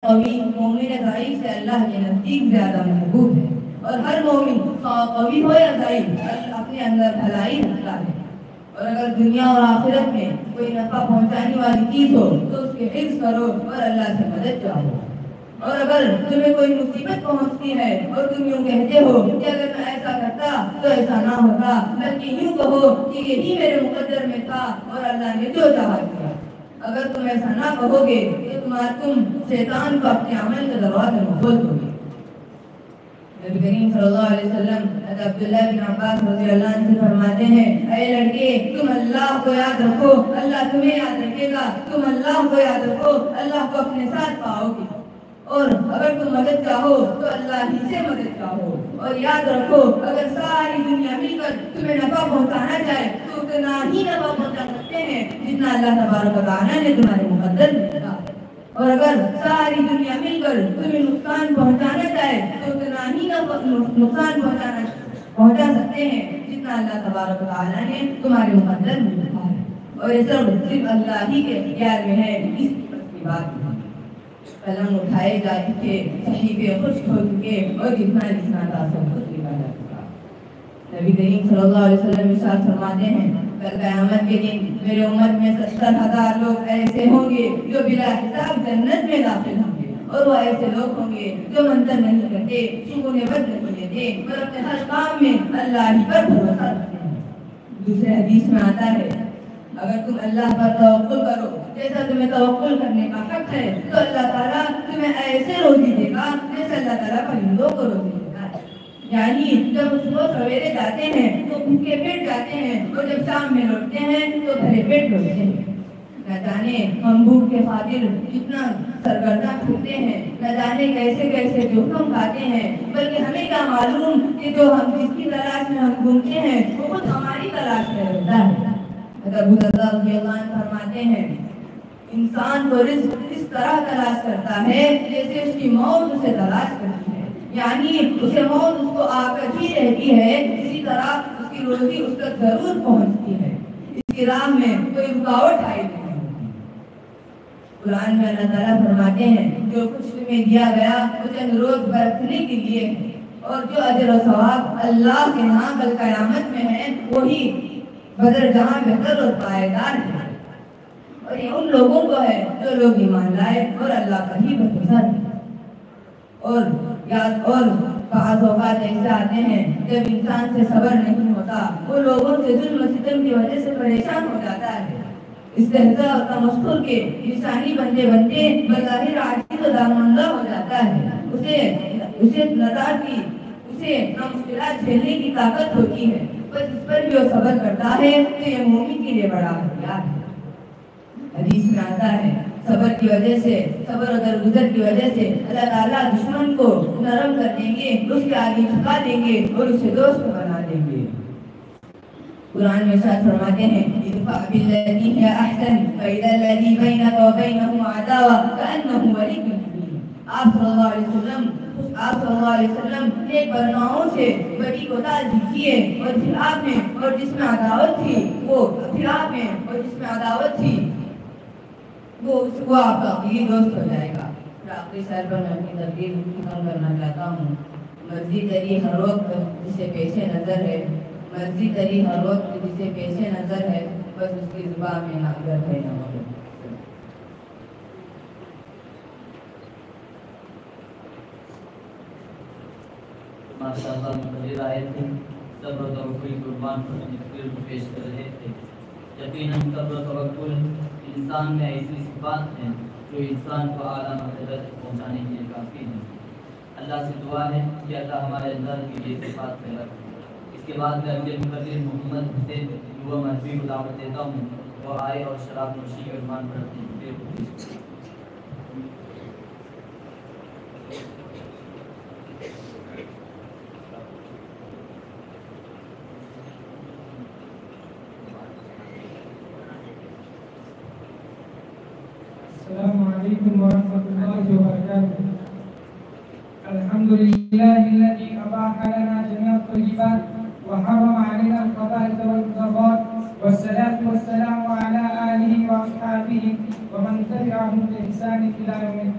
قوی مومن ضعیف سے اللہ کے نزدیک زیادہ محبوب ہے، اور ہر مومن قوی ہو یا ضعیف اپنے اندر بھلائی رکھتا ہے، اور اگر دنیا اور آخرت میں کوئی نفع پہنچانے والی چیز ہو تو اس کے حفظ کرو اور اللہ سے مدد چاہو، اور اگر تمہیں کوئی مصیبت پہنچتی ہے اور تم یوں کہتے ہو کہ اگر میں ایسا کرتا تو ایسا نہ ہوتا، بلکہ یوں کہو کہ یہی میرے مقدر میں تھا اور اللہ نے جو چاہا کیا۔ اگر تم ایسا نہ کہو گے تو تم شیطان کو اپنے عمل کا دروازہ کھول دو گے۔ نبی کریم صلی اللہ علیہ وسلم حضرت عبداللہ بن عباس رضی اللہ عنہ سے فرماتے ہیں، اے لڑکے تم اللہ کو یاد رکھو، اللہ تمہیں یاد رکھے گا، تم اللہ کو یاد رکھو، اللہ کو اپنے ساتھ پاؤ گے، اور اگر تم مدد چاہو تو اللہ ہی سے مدد چاہو، اور یاد رکھو اگر ساری دنیا مل کر تمہیں نفع پہنچانا چاہے تو اتنا ہی نفع پہنچا سکتے ہیں جتنا اللہ تبارک و تعالیٰ نے تمہارے مقدر میں رکھا ہے، اور اگر ساری دنیا مل کر تمہیں نقصان پہنچانا چاہے تو اتنا ہی نقصان پہنچا سکتے ہیں جتنا اللہ تبارک و تعالیٰ نے تمہارے مقدر میں رکھا ہے، اور یہ سب صرف اللہ ہی کے اختیار میں ہے۔ اس کی بات قلم اٹھائے جا چکے، صحیفے خشک ہو چکے، اور جتنا لکھنا تھا سب کچھ لکھا جا چکا۔ نبی کریم صلی اللہ علیہ وسلم ارشاد فرماتے ہیں، کل قیامت کے دن میرے امت میں 70,000 لوگ ایسے ہوں گے جو بلا حساب جنت میں داخل ہوں گے، اور وہ ایسے لوگ ہوں گے جو منتر نہیں کرتے، شگون بد نہیں لیتے، اور اپنے ہر کام میں اللہ ہی پر بھروسہ رکھتے ہیں۔ دوسرے حدیث میں آتا ہے، اگر تم اللہ پر توکل کرو جیسا تمہیں توکل کرنے کا حق ہے تو اللہ تعالیٰ تمہیں ایسے روزی دے گا جیسے اللہ تعالیٰ پرندوں کو روزی دیتا ہے، یعنی جب صبح سویرے جاتے ہیں تو بھوکے پیٹ جاتے ہیں، اور جب شام میں لوٹتے ہیں تو بھرے پیٹ لوٹتے ہیں۔ نہ جانے ہم بھوک کے خاطر کتنا سرگردہ پھرتے ہیں، نہ جانے کیسے کیسے جوخم کھاتے ہیں، بلکہ ہمیں کیا معلوم کہ جو ہم جس کی تلاش میں ہم گھومتے ہیں وہ خود ہماری تلاش میں رہتا ہے۔ ابو درداء رضی اللہ عنہ فرماتے ہیں، انسان کو رزق اس طرح تلاش کرتا ہے جیسے اس کی موت اسے تلاش کرتی ہے، یعنی اسے موت اس کو آ کر ہی رہتی ہے، اسی طرح اس کی روزی اس تک ضرور پہنچتی ہے، اس کی راہ میں کوئی رکاوٹ آئی نہیں ہوتی۔ قرآن میں اللہ تعالیٰ فرماتے ہیں، جو کچھ تمہیں دیا گیا وہ چند روز برتنے کے لیے ہے، اور جو اجر و ثواب اللہ کے ہاں کل قیامت میں ہے وہی بدر جہاں بہتر اور پائیدار ہے، اور یہ ان لوگوں کو ہے جو لوگ ایمان لائے اور اللہ پر ہی بھروسہ رکھے۔ اور بعض اوقات ایسے آتے ہیں جب انسان سے صبر نہیں ہوتا، وہ لوگوں سے ظلم و ستم کی وجہ سے پریشان ہو جاتا ہے، استہزاء اور تمسخر کے لسانی بنتے بنتے بظاہر عاجز و دارمندہ ہو جاتا ہے، اسے نہ مشکلات جھیلنے کی طاقت ہوتی ہے، بس اس پر بھی وہ صبر کرتا ہے تو یہ مومن کے لیے بڑا ہتھیار ہے۔ حدیث میں آتا ہے، صبر کی وجہ سے، صبر اور درگزر کی وجہ سے اللہ تعالیٰ دشمن کو نرم کر دیں گے، اس کے آگے جھکا دیں گے اور اسے دوست بنا دیں گے۔ قرآن میں ارشاد فرماتے ہیں، ادفع بالذی ہی احسن فاذا الذی بینک وبینہ عداوہ کأنہ ولی حمیم۔ آپ صلی اللہ علیہ وسلم نیک برناؤں سے بڑی کوتاہی دیجیے، اور پھر آپ میں اور جس میں عداوت تھی وہ آپ کا عقیدی دوست ہو جائے گا۔ آخری سال پر میں اپنی تقریر ختم کرنا چاہتا ہوں۔ مرضی تری ہر وقت جسے پیش نظر ہے، بس اس کی زبان میں نہ گر ہے نہ مگر۔ ماشاءاللہ مقرر آئے تھے، صبر و توکل قربان پر تقریر کو پیش کر رہے تھے۔ یقیناً صبر و توکل انسان میں ایسی صفات ہیں جو انسان کو اعلیٰ مرتبہ تک پہنچانے کے لیے کافی ہیں۔ اللہ سے دعا ہے کہ اللہ ہمارے اندر کی یہ صفات پیدا کرے۔ اس کے بعد میں اپنے مقرر محمد حسین یوم مذہبی کو دعوت دیتا ہوں، وہ آئے اور شراب نوشی کے عنوان پر اپنی تقریر کو پیش کریں۔ السلام علیکم ورحمۃ اللہ وبرکاتہ۔ الحمد للہ الذی اباح لنا جميع الطیبات وحرم علينا الخبائث والمضرات، والصلاة والسلام على آلہ واصحابہ ومن تبعهم بإحسان إلى يوم